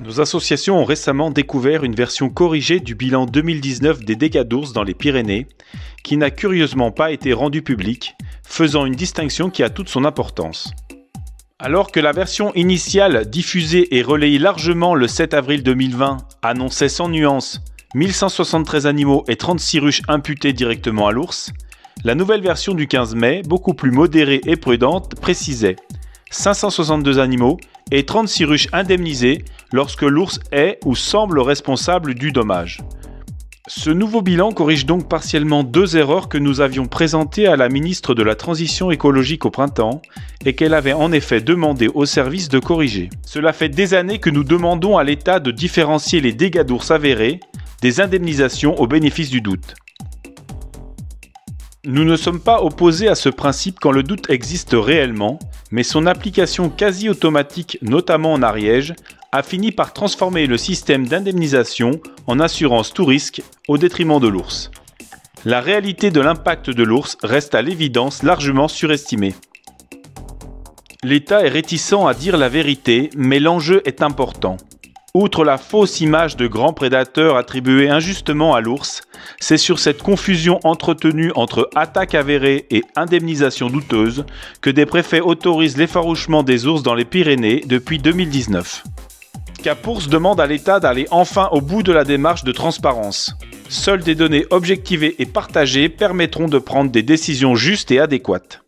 Nos associations ont récemment découvert une version corrigée du bilan 2019 des dégâts d'ours dans les Pyrénées, qui n'a curieusement pas été rendue publique, faisant une distinction qui a toute son importance. Alors que la version initiale, diffusée et relayée largement le 7 avril 2020, annonçait sans nuance 1173 animaux et 36 ruches imputées directement à l'ours, la nouvelle version du 15 mai, beaucoup plus modérée et prudente, précisait 562 animaux et 36 ruches indemnisées lorsque l'ours est ou semble responsable du dommage. Ce nouveau bilan corrige donc partiellement deux erreurs que nous avions présentées à la ministre de la Transition écologique au printemps et qu'elle avait en effet demandé au service de corriger. Cela fait des années que nous demandons à l'État de différencier les dégâts d'ours avérés des indemnisations au bénéfice du doute. Nous ne sommes pas opposés à ce principe quand le doute existe réellement, mais son application quasi automatique, notamment en Ariège, a fini par transformer le système d'indemnisation en assurance tout risque au détriment de l'ours. La réalité de l'impact de l'ours reste à l'évidence largement surestimée. L'État est réticent à dire la vérité, mais l'enjeu est important. Outre la fausse image de grands prédateurs attribuée injustement à l'ours, c'est sur cette confusion entretenue entre attaque avérée et indemnisation douteuse que des préfets autorisent l'effarouchement des ours dans les Pyrénées depuis 2019. Capours demande à l'État d'aller enfin au bout de la démarche de transparence. Seules des données objectivées et partagées permettront de prendre des décisions justes et adéquates.